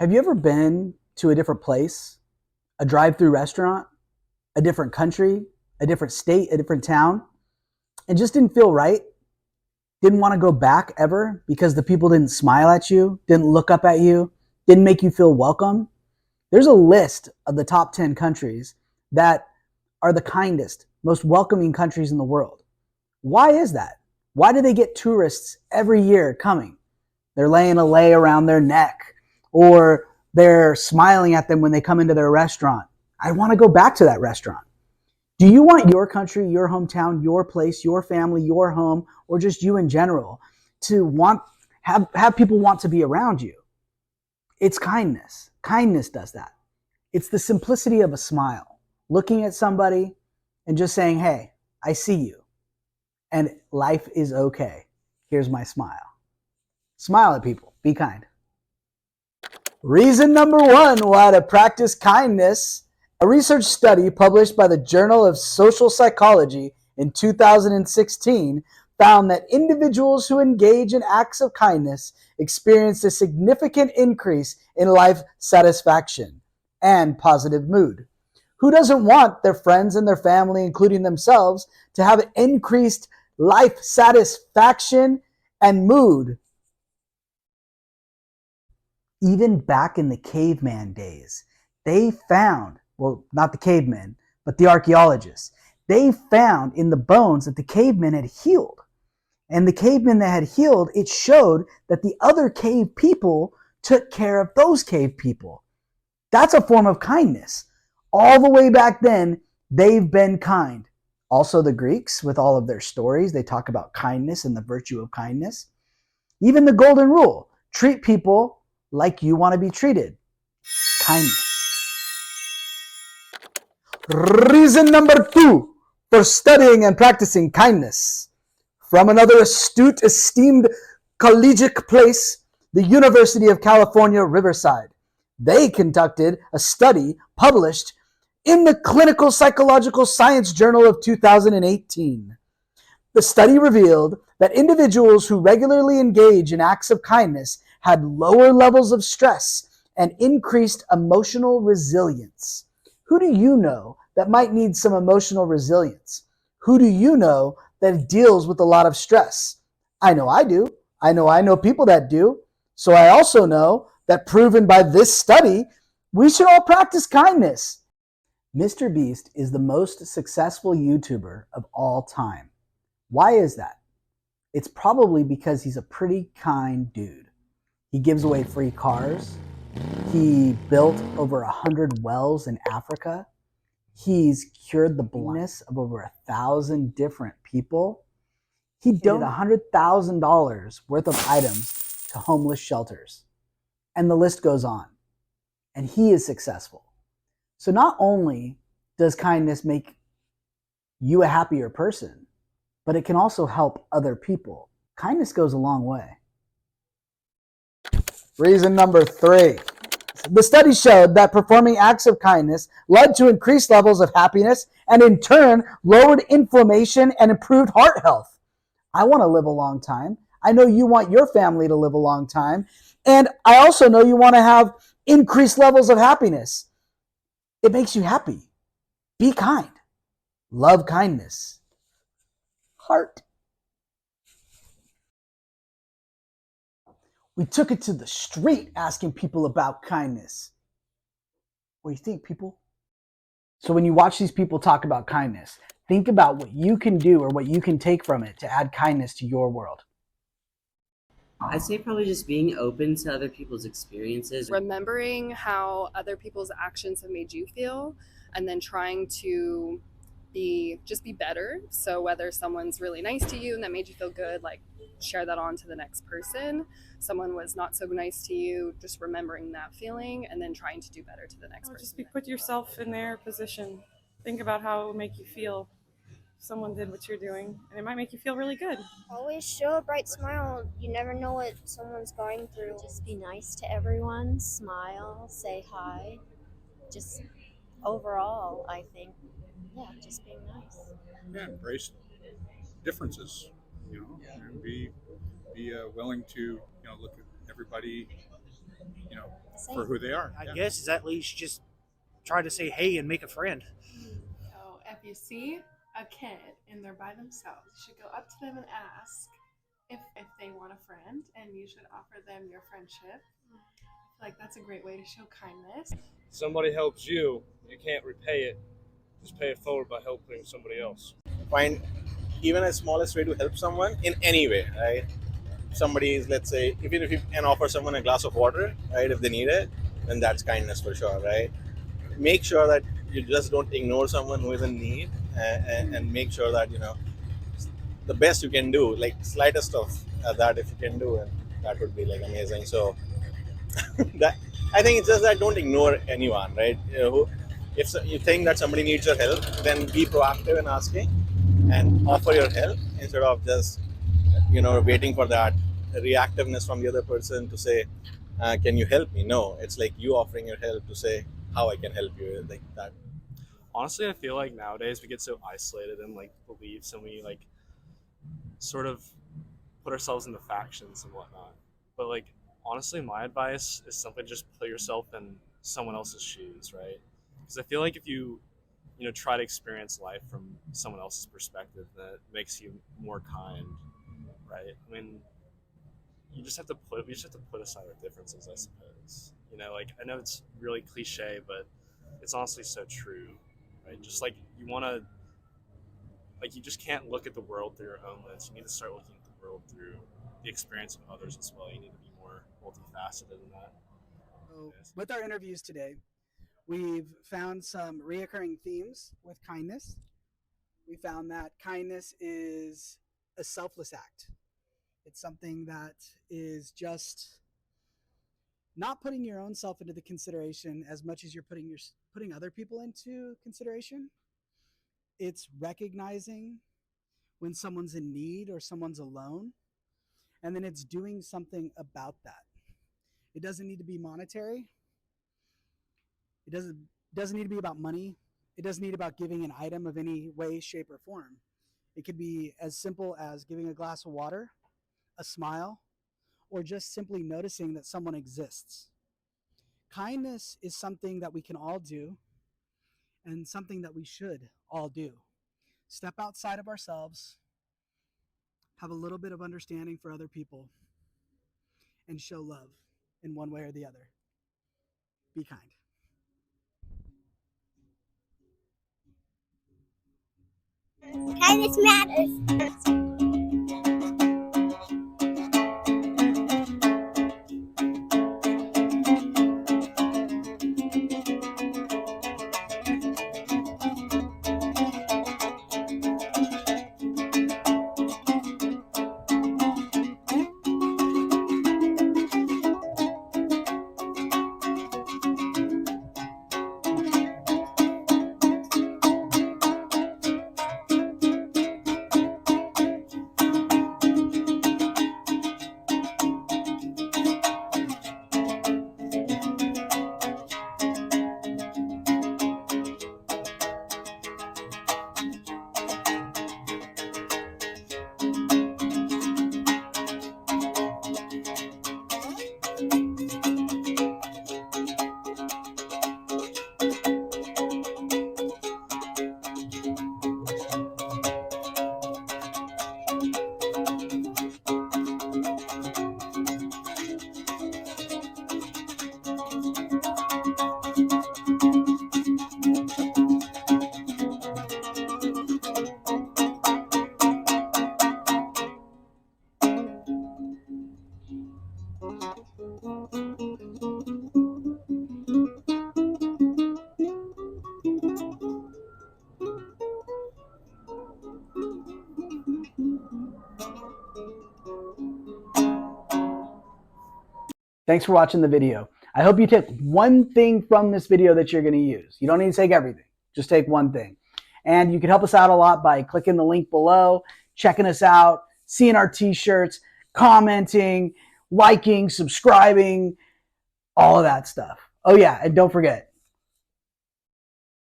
Have you ever been to a different place, a drive-through restaurant, a different country, a different state, a different town, and just didn't feel right? Didn't want to go back ever because the people didn't smile at you, didn't look up at you, didn't make you feel welcome? There's a list of the top 10 countries that are the kindest, most welcoming countries in the world. Why is that? Why do they get tourists every year coming? They're laying a lei around their neck, or they're smiling at them when they come into their restaurant. I want to go back to that restaurant. Do you want your country, your hometown, your place, your family, your home, or just you in general to have people want to be around you? It's kindness. Kindness does that. It's the simplicity of a smile, looking at somebody and just saying, "Hey, I see you, and life is okay. Here's my smile." Smile at people. Be kind. Reason number one why to practice kindness. A research study published by the Journal of Social Psychology in 2016 found that individuals who engage in acts of kindness experienced a significant increase in life satisfaction and positive mood. Who doesn't want their friends and their family, including themselves, to have increased life satisfaction and mood? Even back in the caveman days, they found, well, not the cavemen, but the archaeologists, they found in the bones that the cavemen had healed. And the cavemen that had healed, it showed that the other cave people took care of those cave people. That's a form of kindness. All the way back then, they've been kind. Also, the Greeks, with all of their stories, they talk about kindness and the virtue of kindness. Even the golden rule, treat people like you want to be treated. Kindness. Reason number two for studying and practicing kindness. From another astute, esteemed collegiate place, the University of California, Riverside. They conducted a study published in the Clinical Psychological Science Journal of 2018. The study revealed that individuals who regularly engage in acts of kindness had lower levels of stress and increased emotional resilience. Who do you know that might need some emotional resilience? Who do you know that deals with a lot of stress? I know I do. I know people that do. So I also know that, proven by this study, we should all practice kindness. Mr. Beast is the most successful YouTuber of all time. Why is that? It's probably because he's a pretty kind dude. He gives away free cars. He built over 100 wells in Africa. He's cured the blindness of over 1,000 different people. He donated $100,000 worth of items to homeless shelters. And the list goes on. And he is successful. So not only does kindness make you a happier person, but it can also help other people. Kindness goes a long way. Reason number three. The study showed that performing acts of kindness led to increased levels of happiness and in turn lowered inflammation and improved heart health. I want to live a long time. I know you want your family to live a long time. And I also know you want to have increased levels of happiness. It makes you happy. Be kind. Love kindness. Heart. We took it to the street asking people about kindness. What do you think, people? So when you watch these people talk about kindness, think about what you can do or what you can take from it to add kindness to your world. I'd say probably just being open to other people's experiences. Remembering how other people's actions have made you feel, and then trying to be better. So whether someone's really nice to you and that made you feel good, like share that on to the next person. Someone was not so nice to you, just remembering that feeling and then trying to do better to the next person. Just put yourself in their position. Think about how it would make you feel if someone did what you're doing, and it might make you feel really good. Always show a bright smile. You never know what someone's going through. Just be nice to everyone, smile, say hi. Just overall, I think, just being nice. Yeah, embrace differences, and be willing to look at everybody you know, Same. for who they are. I Yeah. guess is at least just try to say hey and make a friend. So if you see a kid and they're by themselves, you should go up to them and ask if they want a friend, and you should offer them your friendship. I feel like that's a great way to show kindness. Somebody helps you, you can't repay it. Just pay it forward by helping somebody else. Find even a smallest way to help someone in any way, right? Somebody is, let's say, even if you can offer someone a glass of water, right, if they need it, then that's kindness for sure, right? Make sure that you just don't ignore someone who is in need, and make sure that, you know, the best you can do, like slightest of that if you can do, and that would be like amazing. So that, I think it's just that don't ignore anyone, right? You know, if you think that somebody needs your help, then be proactive in asking and offer your help instead of just, you know, waiting for that reactiveness from the other person to say, can you help me? No, it's like you offering your help to say how I can help you, like that. Honestly, I feel like nowadays we get so isolated in like beliefs, and we like sort of put ourselves into factions and whatnot. But like honestly, my advice is simply just put yourself in someone else's shoes, right? Because I feel like if you try to experience life from someone else's perspective, that makes you more kind, right? I mean, we just have to put aside our differences, I suppose. Like I know it's really cliche, but it's honestly so true, right? Just like you just can't look at the world through your own lens. You need to start looking at the world through the experience of others as well. You need to be more multifaceted in that. So with our interviews today, we've found some reoccurring themes with kindness. We found that kindness is a selfless act. It's something that is just not putting your own self into the consideration as much as you're putting other people into consideration. It's recognizing when someone's in need or someone's alone, and then it's doing something about that. It doesn't need to be monetary. It doesn't need to be about money. It doesn't need about giving an item of any way, shape, or form. It could be as simple as giving a glass of water, a smile, or just simply noticing that someone exists. Kindness is something that we can all do, and something that we should all do. Step outside of ourselves, have a little bit of understanding for other people, and show love in one way or the other. Be kind. Kindness matters. Thanks for watching the video. I hope you take one thing from this video that you're going to use. You don't need to take everything. Just take one thing. And you can help us out a lot by clicking the link below, checking us out, seeing our t-shirts, commenting, liking, subscribing, all of that stuff. Oh yeah, and don't forget,